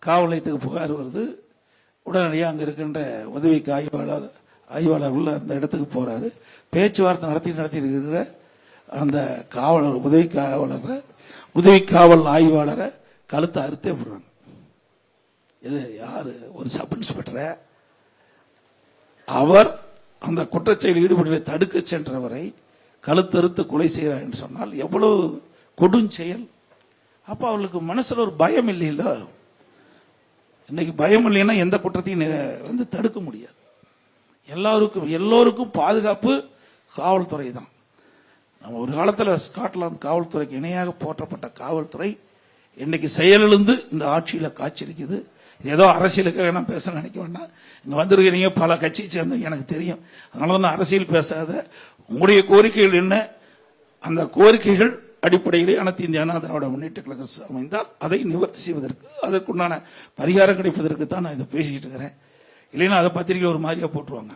காவல் நிலையத்துக்கு புகார் வருது. உடனடியாக அங்கே இருக்கின்ற உதவி ஆய்வாளர் உள்ள அந்த இடத்துக்கு போறாரு. பேச்சுவார்த்தை நடத்திட்டு இருக்கிற அந்த காவலர் உதவி காவல் ஆய்வாளரை கழுத்தை அறுத்தே போடுறாங்க. இது யாரு? ஒரு சப் இன்ஸ்பெக்டர். அவர் அந்த குற்றச்செயலில் ஈடுபடுவதை தடுக்க சென்றவரை கழுத்தறுத்து கொலை செய்கிறார் என்று சொன்னால் எவ்வளவு கொடுஞ்செயல். அப்ப அவர்களுக்கு மனசுல ஒரு பயம் இல்லைல்ல. இன்னைக்கு பயம் இல்லைன்னா எந்த குற்றத்தையும் தடுக்க முடியாது. எல்லோருக்கும் பாதுகாப்பு காவல்துறை தான். நம்ம ஒரு காலத்தில் ஸ்காட்லாந்து காவல்துறைக்கு இணையாக போற்றப்பட்ட காவல்துறை இன்னைக்கு செயலிழந்து இந்த ஆட்சியில காட்சியளிக்குது. ஏதோ அரசியலுக்காக நான் பேச நினைக்க வேண்டாம். இங்க வந்திருக்கிறீங்க பல கட்சியை சேர்ந்து எனக்கு தெரியும். அதனால நான் அரசியல் பேசாத. உங்களுடைய கோரிக்கைகள் என்ன? அந்த கோரிக்கைகள் அடிப்படையிலே அனைத்து இந்திய அண்ணா திராவிட முன்னேற்ற கழகம் அமைந்தால் அதை நிவர்த்தி செய்வதற்கு அதற்குண்டான பரிகாரம் கிடைப்பதற்கு தான் நான் இதை பேசிட்டு இருக்கிறேன். இல்லைன்னா அதை பத்திரிகையில் ஒரு மாதிரியா போட்டுருவாங்க.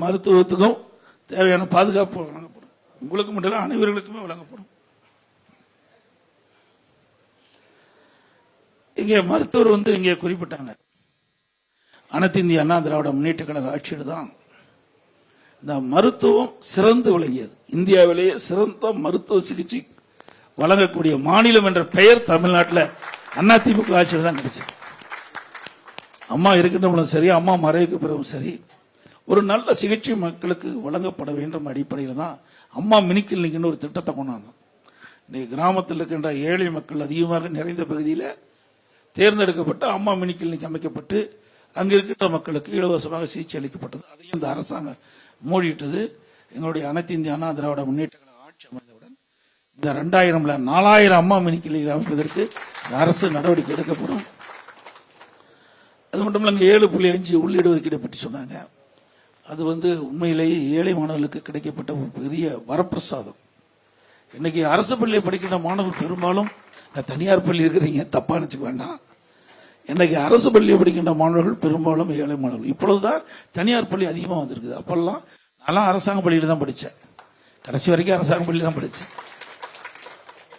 மருத்துவத்துக்கும் தேவையான பாதுகாப்பு வழங்கப்படும். உங்களுக்கு மட்டும் இல்ல, அனைவர்களுக்குமே வழங்கப்படும். இங்கே மருத்துவர் இங்கே குறிப்பிட்டாங்க, அனைத்து இந்திய அண்ணா திராவிட முன்னேற்ற கழக ஆட்சியில் தான் இந்த மருத்துவம் சிறந்து விளங்கியது. இந்தியாவிலேயே சிறந்த மருத்துவ சிகிச்சை வழங்கக்கூடிய மாநிலம் என்ற பெயர் தமிழ்நாட்டில் அதிமுக ஆட்சியில் தான் கிடைச்சது. அம்மா இருக்கின்றவங்களும் சரி, அம்மா மறைவுக்கு பிறகும் சரி, ஒரு நல்ல சிகிச்சை மக்களுக்கு வழங்கப்பட வேண்டும் அடிப்படையில் தான் அம்மா மினி கிளினிக்னு ஒரு திட்டத்தை கொண்டாங்க. இன்னைக்கு கிராமத்தில் இருக்கின்ற ஏழை மக்கள் அதிகமாக நிறைந்த பகுதியில் தேர்ந்தெடுக்கப்பட்டு அம்மா மினி கிளினிக் அமைக்கப்பட்டு அங்கு இருக்கின்ற மக்களுக்கு இலவசமாக சிகிச்சை அளிக்கப்பட்டது. அதையும் இந்த அரசாங்கம் மூடிட்டது. எங்களுடைய அனைத்து இந்திய அண்ணா திராவிட முன்னேற்ற கழக ஆட்சி அமைந்தவுடன் இந்த 2000 4000 அம்மா மினி கிளினிக் அமைப்பதற்கு அரசு நடவடிக்கை எடுக்கப்படும். அது மட்டும் இல்ல, 7.5 உள்ளீடு ஒதுக்கீடு பற்றி சொன்னாங்க. அது உண்மையிலேயே ஏழை மாணவர்களுக்கு கிடைக்கப்பட்ட ஒரு பெரிய வரப்பிரசாதம். இன்னைக்கு அரசு பள்ளியை படிக்கின்ற மாணவர்கள் பெரும்பாலும் தனியார் பள்ளி இருக்கிறீங்க, தப்பா நினைச்சுக்க வேண்டாம். இன்னைக்கு அரசு பள்ளியை படிக்கின்ற மாணவர்கள் பெரும்பாலும் ஏழை மாணவர்கள். இப்பொழுதுதான் தனியார் பள்ளி அதிகமாக வந்திருக்குது. அப்பெல்லாம் நான் அரசாங்க பள்ளியில தான் படித்தேன். கடைசி வரைக்கும் அரசாங்க பள்ளியில் தான் படித்தேன்.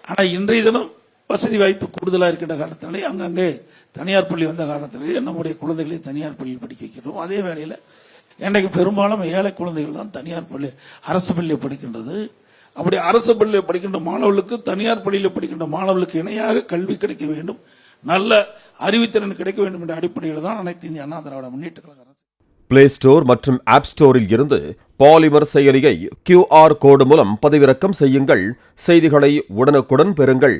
ஆனா இன்றைய தினம் வசதி வாய்ப்பு கூடுதலாக இருக்கின்ற காரணத்திலே அங்கங்கே தனியார் பள்ளி வந்த காரணத்திலே நம்முடைய குழந்தைகளை தனியார் பள்ளியில் படிக்க வைக்கிறோம். அதே வேளையில் இன்றைக்கு பெரும்பாலும் ஏழை குழந்தைகள் தான் தனியார் பள்ளி அரசு பள்ளியை படிக்கின்றது. அப்படி அரசு பள்ளியில் படிக்கின்ற மாணவர்களுக்கு தனியார் பள்ளியில் படிக்கின்ற மாணவர்களுக்கு இணையாக கல்வி கிடைக்க வேண்டும், நல்ல அறிவுத்திறன் கிடைக்க வேண்டும் என்ற அடிப்படையில் தான் அனைத்து இந்திய அண்ணா திராவிட முன்னேற்ற கழக அரசு பிளே ஸ்டோர் மற்றும் ஆப் ஸ்டோரில் இருந்து பாலிமர் செயலியை QR கோடு மூலம் பதிவிறக்கம் செய்யுங்கள். செய்திகளை உடனுக்குடன் பெறுங்கள்.